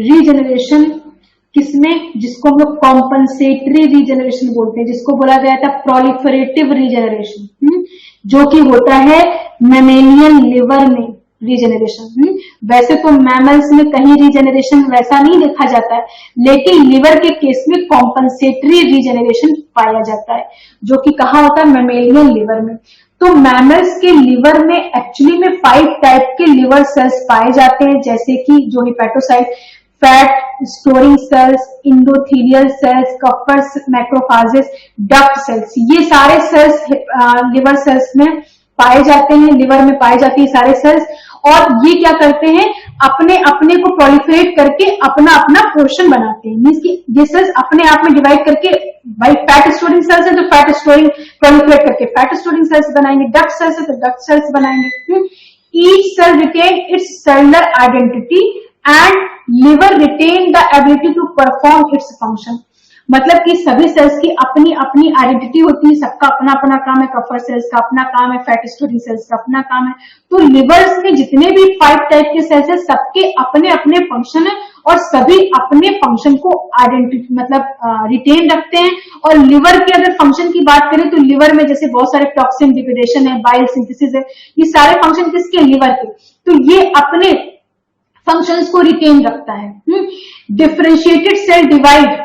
Regeneration किसमें, जिसको हम लोग कॉम्पनसेटरी रीजनरेशन बोलते हैं, जिसको बोला गया था प्रोलिफरेटिव रीजनरेशन, जो कि होता है मैमेलियन लिवर में रीजनरेशन। वैसे तो मैमल्स में कहीं रीजनरेशन वैसा नहीं देखा जाता है, लेकिन लिवर के केस में कॉम्पनसेटरी रीजनरेशन पाया जाता है, जो कि कहाँ होता है, मैमेलियन लिवर में। तो मैमल्स के लिवर में एक्चुअली में 5 टाइप के लिवर सेल्स पाए जाते हैं, जैसे कि जो hepatocyte, fat storing cells, endothelial cells, Kupffer's, macrophages, duct cells, ये सारे सेल्स लिवर सेल्स में पाए जाते हैं, लिवर में पाए जाती है सारे सेल्स। और ये क्या करते हैं, अपने अपने को प्रोलिफरेट करके अपना अपना पोर्शन बनाते हैं, मींस कि ये सेल्स अपने आप में डिवाइड करके, भाई फैट स्टोरिंग सेल्स है तो फैट स्टोरिंग प्रोलिफरेट करके फैट स्टोरिंग सेल्स बनाएंगे, डक्ट सेल्स है तो डक्ट सेल्स बनाएंगे। Each cell retain its cellular identity and liver retain the ability to perform its function. मतलब कि सभी सेल्स की अपनी अपनी आइडेंटिटी होती है, सबका अपना अपना काम है, कफर सेल्स का अपना काम है, फैट स्टोरिंग सेल्स का अपना काम है। तो लिवर्स में जितने भी 5 टाइप के सेल्स है, सबके अपने अपने फंक्शन है और सभी अपने फंक्शन को आइडेंटिटी मतलब रिटेन रखते हैं। और लिवर के अगर फंक्शन की बात करें तो लिवर में जैसे बहुत सारे टॉक्सिन डिग्रेडेशन है, बाइल सिंथेसिस है, ये सारे फंक्शन किसके, लिवर के। तो ये अपने फंक्शंस को रिटेन रखता है। Differentiated cell divide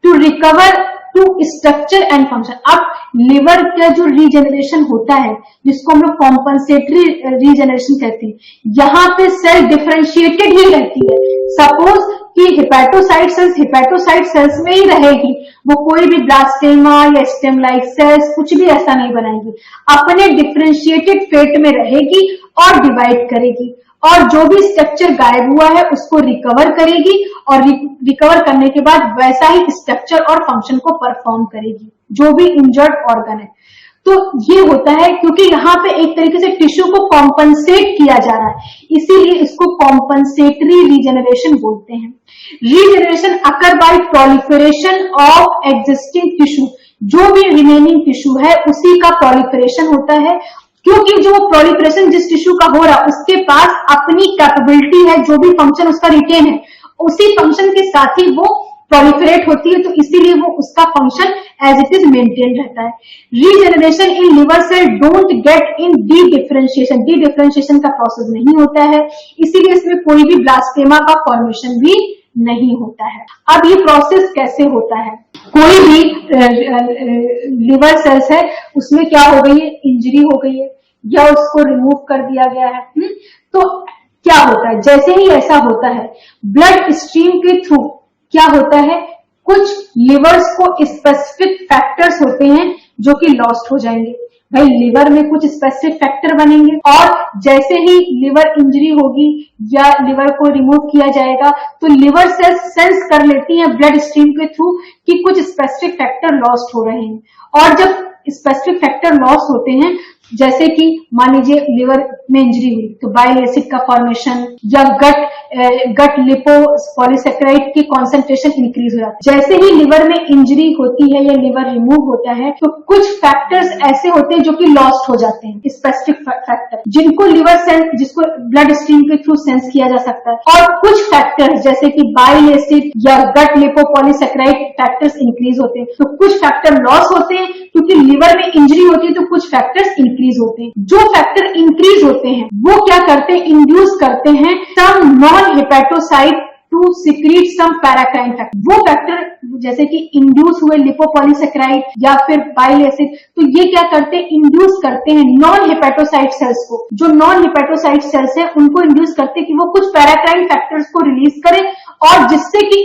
to recover to structure and function. अब लिवर का जो रीजनरेशन होता है, जिसको हम लोग कॉम्पनसेटरी रीजनरेशन कहते हैं, यहाँ पे सेल डिफरेंशिएटेड ही रहती है। सपोज कि हिपैटोसाइट सेल्स में ही रहेगी, वो कोई भी ब्लास्टेमा या स्टेम लाइक सेल्स कुछ भी ऐसा नहीं बनाएगी, अपने डिफरेंशिएटेड फेट में रहेगी और डिवाइड करेगी, और जो भी स्ट्रक्चर गायब हुआ है उसको रिकवर करेगी, और रिकवर करने के बाद वैसा ही स्ट्रक्चर और फंक्शन को परफॉर्म करेगी, जो भी इंजर्ड ऑर्गन है। तो ये होता है क्योंकि यहाँ पे एक तरीके से टिश्यू को कॉम्पनसेट किया जा रहा है, इसीलिए इसको कॉम्पनसेटरी रीजनरेशन बोलते हैं। Regeneration occur by proliferation of existing tissue, जो भी रिमेनिंग टिश्यू है उसी का प्रोलिफरेशन होता है, क्योंकि जो प्रोलिफरेशन जिस टिश्यू का हो रहा है उसके पास अपनी कैपेबिलिटी है, जो भी फंक्शन उसका रिटेन है उसी फंक्शन के साथ ही वो प्रोलिफरेट होती है, तो इसीलिए वो उसका function as it is maintain रहता है। Regeneration in liver cell don't get in dedifferentiation का प्रोसेस नहीं होता है, इसीलिए इसमें कोई भी ब्लास्टेमा का फॉर्मेशन भी नहीं होता है। अब ये प्रोसेस कैसे होता है, कोई भी लिवर सेल्स है उसमें क्या हो गई है, इंजरी हो गई है या उसको रिमूव कर दिया गया है, तो क्या होता है, जैसे ही ऐसा होता है ब्लड स्ट्रीम के थ्रू क्या होता है, कुछ लिवर्स को स्पेसिफिक फैक्टर्स होते हैं जो कि लॉस्ट हो जाएंगे। भाई लिवर में कुछ स्पेसिफिक फैक्टर बनेंगे, और जैसे ही लिवर इंजरी होगी या लिवर को रिमूव किया जाएगा तो लिवर सेल्स सेंस कर लेती हैं ब्लड स्ट्रीम के थ्रू कि कुछ स्पेसिफिक फैक्टर लॉस्ट हो रहे हैं। और जब स्पेसिफिक फैक्टर लॉस होते हैं, जैसे कि मान लीजिए लिवर में इंजरी हुई तो बाइल एसिड का फॉर्मेशन या गट लिपोपॉलीसैकेराइड की कॉन्सेंट्रेशन इंक्रीज हो जाती है। जैसे ही लिवर में इंजरी होती है या लिवर रिमूव होता है तो कुछ फैक्टर्स ऐसे होते हैं जो कि लॉस्ट हो जाते हैं, स्पेसिफिक फैक्टर जिनको लिवर सेंस, जिसको ब्लड स्ट्रीम के थ्रू सेंस किया जा सकता है। और कुछ फैक्टर्स जैसे कि बाइल एसिड या गट लिपोपॉलीसैकेराइड फैक्टर्स इंक्रीज होते हैं, तो कुछ फैक्टर लॉस होते हैं क्योंकि लिवर में इंजरी होती है, तो कुछ फैक्टर्स इंक्रीज होते हैं। जो फैक्टर इंक्रीज होते हैं वो क्या करते हैं, इंड्यूस करते हैं some non hepatocyte to secrete some paracrine factor. वो फैक्टर जैसे कि इंड्यूस हुए लिपोपॉलीसैकेराइड या फिर बाइल एसिड, तो ये क्या करते हैं, इंड्यूस करते हैं नॉन हेपेटोसाइट सेल्स को। जो नॉन हेपेटोसाइट सेल्स है उनको इंड्यूस करते हैं कि वो कुछ पैराक्राइन फैक्टर्स को रिलीज करें, और जिससे कि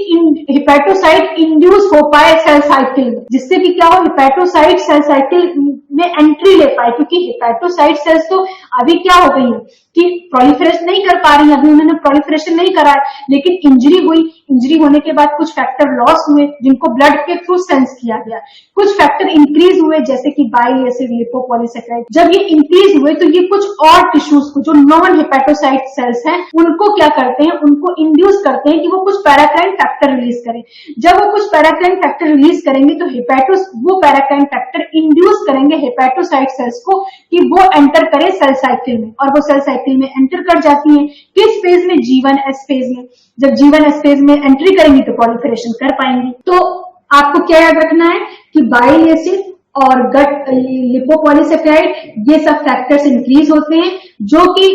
हेपेटोसाइट इंड्यूस हो पाए सेल साइकिल में, जिससे कि क्या हो, हेपेटोसाइट सेल साइकिल में एंट्री ले पाए। क्योंकि हेपेटोसाइट सेल्स तो अभी क्या हो गई है कि प्रोलिफरेशन नहीं कर पा रही है, अभी उन्होंने प्रोलिफरेशन नहीं करा है, लेकिन इंजरी हुई, इंजरी होने के बाद कुछ फैक्टर लॉस हुए जिनको ब्लड के थ्रू सेंस किया गया, कुछ फैक्टर इंक्रीज हुए जैसे कि बाइल एसिड, लिपोपॉलीसेकेराइड। जब ये इंक्रीज हुए तो ये कुछ और टिश्यूज को जो नॉन हेपेटोसाइट सेल्स हैं उनको क्या करते हैं, उनको इंड्यूस करते हैं कि वो कुछ पैराक्राइन फैक्टर रिलीज करें। जब वो कुछ पैराक्राइन फैक्टर रिलीज करेंगे तो वो पैराक्राइन फैक्टर इंड्यूस करेंगे हेपेटोसाइट सेल्स को कि वो एंटर करे सेल साइकिल में, और वो सेल साइकिल में एंटर कर जाती है। किस फेज में? G1S फेज में। जब G1S फेज में एंट्री करेंगी तो प्रोलिफरेशन कर पाएंगी। तो आपको क्या याद रखना है कि बाइल एसिड और गट लिपोपॉलीसेकेराइड ये सब फैक्टर्स इंक्रीज होते हैं जो कि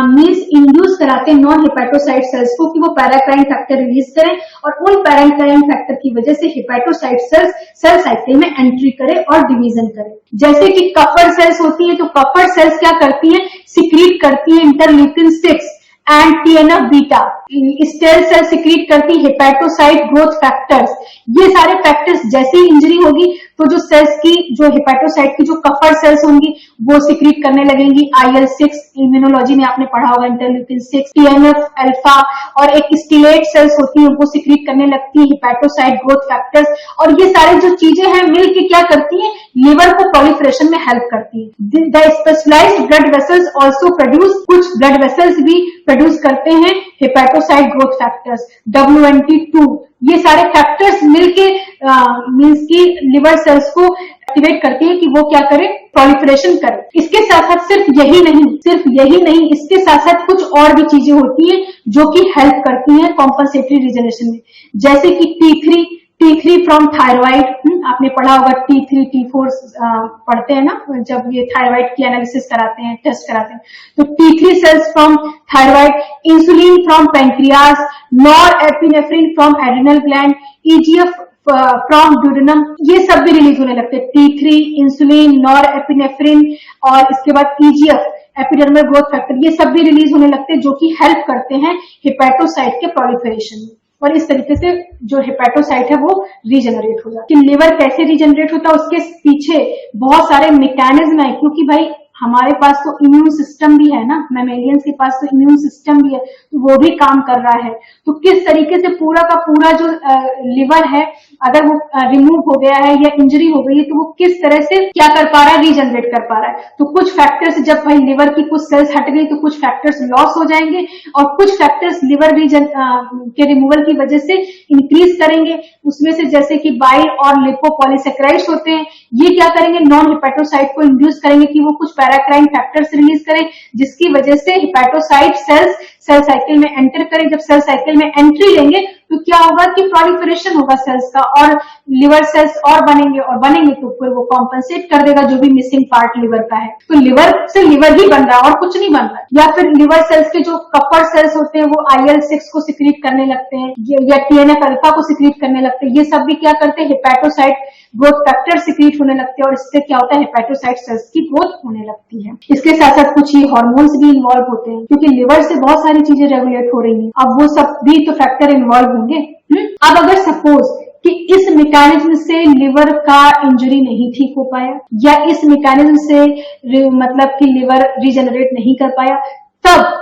मींस इंड्यूस कराते हैं नॉन हेपेटोसाइट सेल्स को कि वो पैराक्राइन फैक्टर रिलीज करें, और उन पैराक्राइन फैक्टर की वजह से हेपेटोसाइट सेल्स सेल साइकिल में एंट्री करे और डिवीजन करे। जैसे कि कफर सेल्स होती है तो कफर सेल्स क्या करती हैं, सिक्रीट करती है interleukin 6 and TNF beta. Stellate cell secrete करती हेपेटोसाइट ग्रोथ फैक्टर्स। ये सारे फैक्टर्स जैसे ही इंजरी होगी तो जो सेल्स की, जो हेपेटोसाइट की जो कफर सेल्स होंगी वो सिक्रीट करने लगेंगी IL-6, इम्यूनोलॉजी में आपने पढ़ा होगा इंटरल्यूकिन 6, TNF अल्फा, और एक स्टिलेट सेल्स होती है वो सिक्रीट करने लगती है हेपेटोसाइट ग्रोथ फैक्टर्स। और ये सारे जो चीजें हैं मिलके क्या करती हैं, लिवर को प्रोलिफरेशन में हेल्प करती है। The specialised blood vessels also produce, कुछ ब्लड वेसल्स भी प्रोड्यूस करते हैं हेपेटोसाइट ग्रोथ फैक्टर्स WNT2। ये सारे फैक्टर्स मिलके मींस की लिवर सेल्स को एक्टिवेट करती है कि वो क्या करे, प्रोलिफरेशन करे। इसके साथ साथ सिर्फ यही नहीं, इसके साथ साथ कुछ और भी चीजें होती हैं जो कि हेल्प करती हैं कॉम्पनसेटरी रीजनरेशन में, जैसे कि T3 फ्रॉम थायराइड। आपने पढ़ा होगा T3 T4 पढ़ते हैं ना जब ये थायराइड की एनालिसिस कराते हैं, टेस्ट कराते हैं। तो T3 cells from thyroid, insulin from pancreas, norepinephrine from adrenal gland, EGF from duodenum, ये सब भी रिलीज होने लगते हैं। T3, इंसुलिन, नॉरएपिनेफ्रिन और इसके बाद EGF एपिडर्मल ग्रोथ फैक्टर, ये सब भी रिलीज होने लगते हैं जो कि हेल्प करते हैं हेपेटोसाइट के प्रोलिफरेशन में। और इस तरीके से जो हेपेटोसाइट है वो रीजनरेट हो जाता है। कि लिवर कैसे रीजनरेट होता है उसके पीछे बहुत सारे मैकेनिज्म है, क्योंकि भाई हमारे पास तो इम्यून सिस्टम भी है ना, मैमेलियंस के पास तो इम्यून सिस्टम भी है, तो वो भी काम कर रहा है। तो किस तरीके से पूरा का पूरा जो लिवर है अगर वो रिमूव हो गया है या इंजरी हो गई है तो वो किस तरह से क्या कर पा रहा है, रीजनरेट कर पा रहा है। तो कुछ फैक्टर्स, जब भाई लिवर की कुछ सेल्स हट गई तो कुछ फैक्टर्स लॉस हो जाएंगे और कुछ फैक्टर्स लिवर रीजन के रिमूवल की वजह से इंक्रीज करेंगे। उसमें से जैसे कि बाइल और लिपोपॉलीसेकेराइड्स होते हैं, ये क्या करेंगे, नॉन हेपेटोसाइट को इंड्यूस करेंगे कि वो कुछ पैराक्राइन फैक्टर्स रिलीज करें, जिसकी वजह से हेपेटोसाइट सेल्स सेल साइकिल में एंटर करें। जब सेल साइकिल में एंट्री लेंगे तो क्या होगा कि प्रोलिफरेशन होगा सेल्स का, और लिवर सेल्स और बनेंगे तो फिर वो कॉम्पनसेट कर देगा जो भी मिसिंग पार्ट लिवर का है। तो लिवर से लिवर ही बन रहा है और कुछ नहीं बन रहा है। या फिर लिवर सेल्स के जो कपर सेल्स होते हैं वो IL-6 को सिक्रीट करने लगते हैं या TNF अल्फा को सिक्रीट करने लगते हैं। ये सब भी क्या करते हैं, हेपेटोसाइट ग्रोथ फैक्टर सिक्रीट होने लगते हैं और इससे क्या होता है, हेपेटोसाइट सेल्स की ग्रोथ होने लगती है। इसके साथ साथ कुछ ही हार्मोन्स भी इन्वॉल्व होते हैं, क्योंकि लिवर से बहुत सारी चीजें रेगुलेट हो रही हैं। अब वो सब भी तो फैक्टर इन्वॉल्व होंगे। अब अगर सपोज कि इस मैकेनिज्म से लिवर का इंजरी नहीं ठीक हो पाया या इस मैकेनिज्म से मतलब कि लिवर रीजनरेट नहीं कर पाया, तब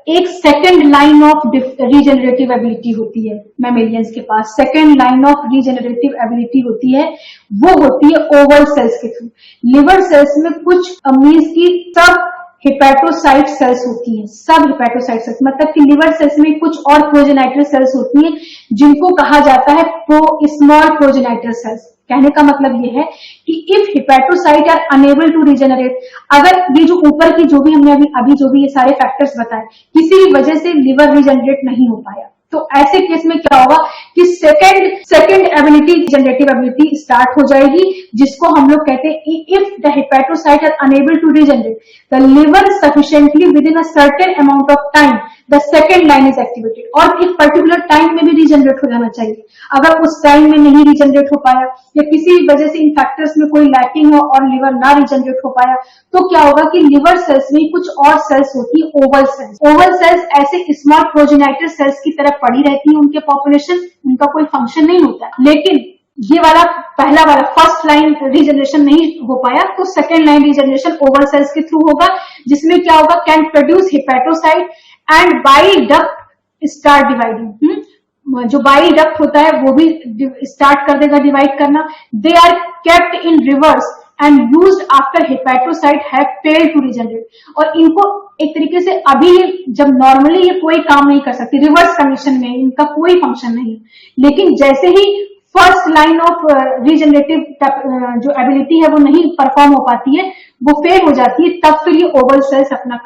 एक second line of regenerative ability होती है मैमेलियंस के पास। Second line of regenerative ability होती है, वो होती है ओवल सेल्स के थ्रू। लिवर सेल्स में कुछ मींस की सब हेपेटोसाइट सेल्स होती हैं, सब हेपेटोसाइट सेल्स, मतलब कि लिवर सेल्स में कुछ और प्रोजेनाइटर सेल्स होती हैं जिनको कहा जाता है स्मॉल प्रोजेनाइटर सेल्स। कहने का मतलब ये है कि if hepatocyte are unable to regenerate, अगर ये जो ऊपर की जो भी हमने अभी जो भी ये सारे फैक्टर्स बताए किसी भी वजह से लिवर रीजनरेट नहीं हो पाया, तो ऐसे केस में क्या होगा कि second ability, generative ability start हो जाएगी, जिसको हम लोग कहते हैं if the hepatocyte are unable to regenerate the liver sufficiently within a certain amount of time the second line is activated. और एक पर्टिकुलर टाइम में भी रीजनरेट हो जाना चाहिए। अगर उस टाइम में नहीं रीजनरेट हो पाया या किसी वजह से इन फैक्टर्स में कोई लैकिंग हो और लिवर ना रीजनरेट हो पाया, तो क्या होगा कि लिवर सेल्स में कुछ और सेल्स होती है, ओवल सेल्स। ओवल सेल्स ऐसे स्मॉल प्रोजेनाइटर सेल्स की तरह पड़ी रहती है, उनके पॉपुलेशन, उनका कोई फंक्शन नहीं होता। लेकिन ये वाला पहला वाला फर्स्ट लाइन रीजनरेशन नहीं हो पाया, तो second line regeneration oval cells के थ्रू होगा, जिसमें क्या होगा, can produce hepatocyte and bile duct start dividing. जो बाइल डक्ट होता है वो भी स्टार्ट कर देगा डिवाइड करना। They are kept in reverse and used after hepatocyte have failed to regenerate. और इनको एक तरीके से अभी जब नॉर्मली ये कोई काम नहीं कर सकती, रिवर्स कंडीशन में इनका कोई फंक्शन नहीं, लेकिन जैसे ही फर्स्ट लाइन ऑफ रीजनरेटिव जो एबिलिटी है वो नहीं परफॉर्म हो पाती है, वो फेल हो जाती है, तब फिर ये ओवल सेल्स अपना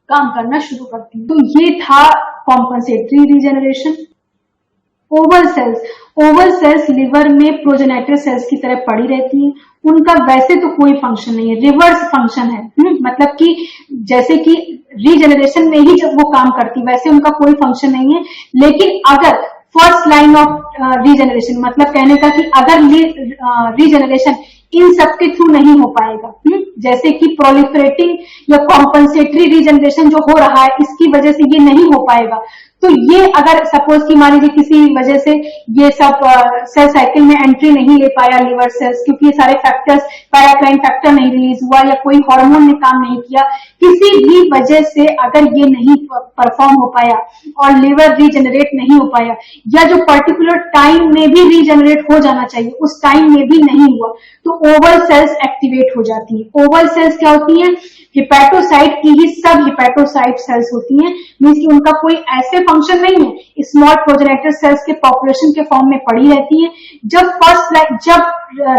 काम करना शुरू करती है। तो ये था compensatory regeneration. Oval cells liver में प्रोजेनेटर सेल्स की तरह पड़ी रहती हैं, उनका वैसे तो कोई फंक्शन नहीं है, रिवर्स फंक्शन है। मतलब कि जैसे कि रीजनरेशन में ही जब वो काम करती वैसे उनका कोई फंक्शन नहीं है। लेकिन अगर फर्स्ट लाइन ऑफ रीजनरेशन, मतलब कहने का कि अगर रीजनरेशन इन सब के थ्रू नहीं हो पाएगा, जैसे कि प्रोलिफरेटिंग या कॉम्पनसेटरी रीजनरेशन जो हो रहा है इसकी वजह से ये नहीं हो पाएगा, तो ये अगर सपोज कि मान लीजिए किसी वजह से ये सब सेल साइकिल में एंट्री नहीं ले पाया लिवर सेल्स, क्योंकि ये सारे फैक्टर्स, पैराक्राइन फैक्टर नहीं रिलीज हुआ या कोई हार्मोन ने काम नहीं किया, किसी भी वजह से अगर ये नहीं परफॉर्म हो पाया और लिवर रीजनरेट नहीं हो पाया, या जो पर्टिकुलर टाइम में भी रीजनरेट हो जाना चाहिए उस टाइम में भी नहीं हुआ, तो ओवल सेल्स एक्टिवेट हो जाती है। ओवल सेल्स क्या होती हैं? हिपैटोसाइट की ही सब हिपैटोसाइट सेल्स होती हैं, मींस कि उनका कोई ऐसे फंक्शन नहीं है, स्मॉल प्रोजेनेटर सेल्स के पॉपुलेशन के फॉर्म में पड़ी रहती है। जब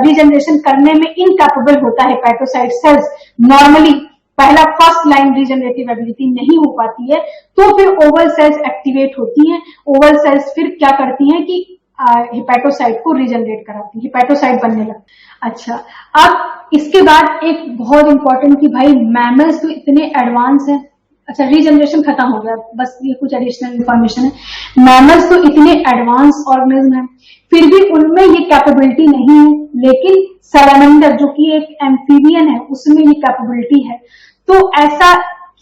रीजनरेशन करने में इनकैपेबल होता है हिपैटोसाइट सेल्स, नॉर्मली पहला फर्स्ट लाइन रीजनरेटिव एबिलिटी नहीं हो पाती है, तो फिर ओवल सेल्स एक्टिवेट होती हैं। ओवल सेल्स फिर क्या करती हैं कि हिपैटोसाइट को रीजनरेट कराती है, हिपैटोसाइट बनने लगती है। अच्छा, अब इसके बाद एक बहुत इंपॉर्टेंट कि भाई मैमल्स तो इतने एडवांस हैं। अच्छा, रीजनरेशन खत्म हो गया, बस ये कुछ एडिशनल इंफॉर्मेशन है। मैमल्स तो इतने एडवांस ऑर्गेनिज्म है, फिर भी उनमें ये कैपेबिलिटी नहीं है, लेकिन सैलामेंडर जो कि एक एम्फीबियन है उसमें ये कैपेबिलिटी है। तो ऐसा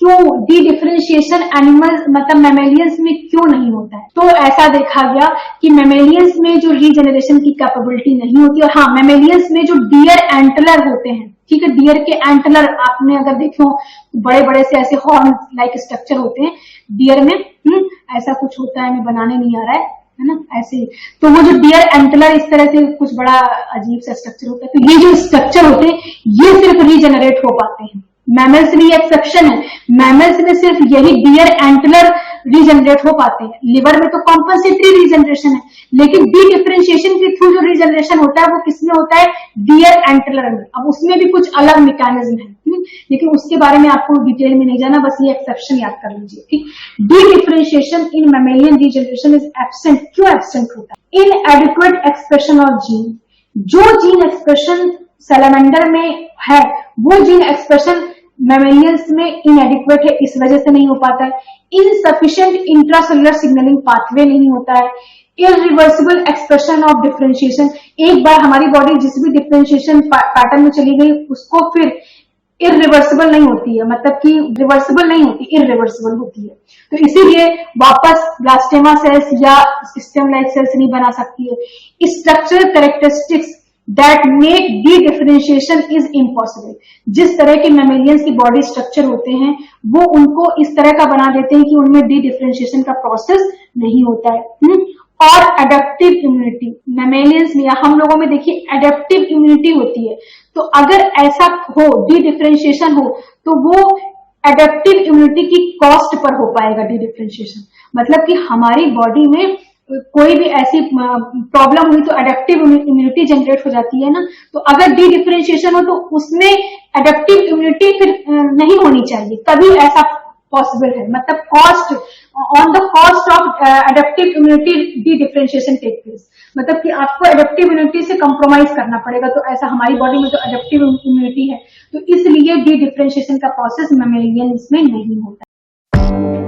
क्यों डी डिफरेंशिएशन एनिमल्स मतलब मैमेलियंस में क्यों नहीं होता है? तो ऐसा देखा गया कि मैमेलियंस में जो रीजनरेशन की कैपेबिलिटी नहीं होती, और हाँ, मैमेलियंस में जो डियर एंटलर होते हैं, ठीक है, डियर के एंटलर आपने अगर देखे हो बड़े बड़े से ऐसे हॉर्न लाइक स्ट्रक्चर होते हैं डियर में, ऐसा कुछ होता है, हमें बनाने नहीं आ रहा है ना, ऐसे ही। तो वो जो डियर एंटलर इस तरह से कुछ बड़ा अजीब सा स्ट्रक्चर होता है, तो ये जो स्ट्रक्चर होते हैं ये सिर्फ रीजनरेट हो पाते हैं। मैमल्स में एक्सेप्शन है, मैमल्स में सिर्फ यही डियर एंटलर रीजनरेट हो पाते हैं। लिवर में तो कॉम्पनसेटरी रीजनरेशन है, लेकिन डी डिफरेंशिएशन के थ्रू जो रीजनरेशन होता है वो किसमें होता है? डियर एंटलर में। अब उसमें भी कुछ अलग मैकेनिज्म है, लेकिन उसके बारे में आपको डिटेल में नहीं जाना, बस ये एक्सेप्शन याद कर लीजिए। ठीक, D differentiation in mammalian regeneration is absent. क्यों एब्सेंट होता है? इनएडिक्वेट एक्सप्रेशन ऑफ जीन। जो जीन एक्सप्रेशन सैलामेंडर में है वो जीन एक्सप्रेशन मैमेलियंस में इनएडिक्वेट है, इस वजह से नहीं हो पाता है। इनसफिशिएंट इंट्रासेलुलर सिग्नलिंग पाथवे नहीं होता है। इरिवर्सिबल एक्सप्रेशन ऑफ डिफरेंशिएशन, एक बार हमारी बॉडी जिस भी डिफरेंशिएशन पैटर्न में चली गई उसको फिर इरिवर्सिबल नहीं होती है, मतलब कि रिवर्सिबल नहीं होती, इरिवर्सिबल होती है। तो इसीलिए वापस ब्लास्टेमा सेल्स या स्टेम लाइक सेल्स नहीं बना सकती है। Structural characteristics that make D differentiation is impossible. जिस तरह के मैमेलियंस की बॉडी स्ट्रक्चर होते हैं वो उनको इस तरह का बना देते हैं कि उनमें डी डिफरेंशिएशन का प्रोसेस नहीं होता है। और एडेप्टिव इम्यूनिटी, मैमेलियंस में या हम लोगों में देखिए एडेप्टिव इम्यूनिटी होती है, तो अगर ऐसा हो, डी डिफरेंशिएशन हो, तो वो एडेप्टिव इम्यूनिटी की कॉस्ट पर हो पाएगा डी डिफरेंशिएशन। मतलब कि हमारी बॉडी में कोई भी ऐसी प्रॉब्लम हुई तो एडेप्टिव इम्यूनिटी जनरेट हो जाती है ना, तो अगर डी डिफरेंशिएशन हो तो उसमें एडेप्टिव इम्यूनिटी फिर नहीं होनी चाहिए, तभी ऐसा पॉसिबल है। मतलब cost on the cost of adaptive immunity dedifferentiation take place, मतलब कि आपको एडेप्टिव इम्यूनिटी से कंप्रोमाइज करना पड़ेगा। तो ऐसा हमारी बॉडी में जो एडेप्टिव इम्यूनिटी है, तो इसलिए डी डिफरेंशिएशन का प्रोसेस मैमेलियन इसमें नहीं होता।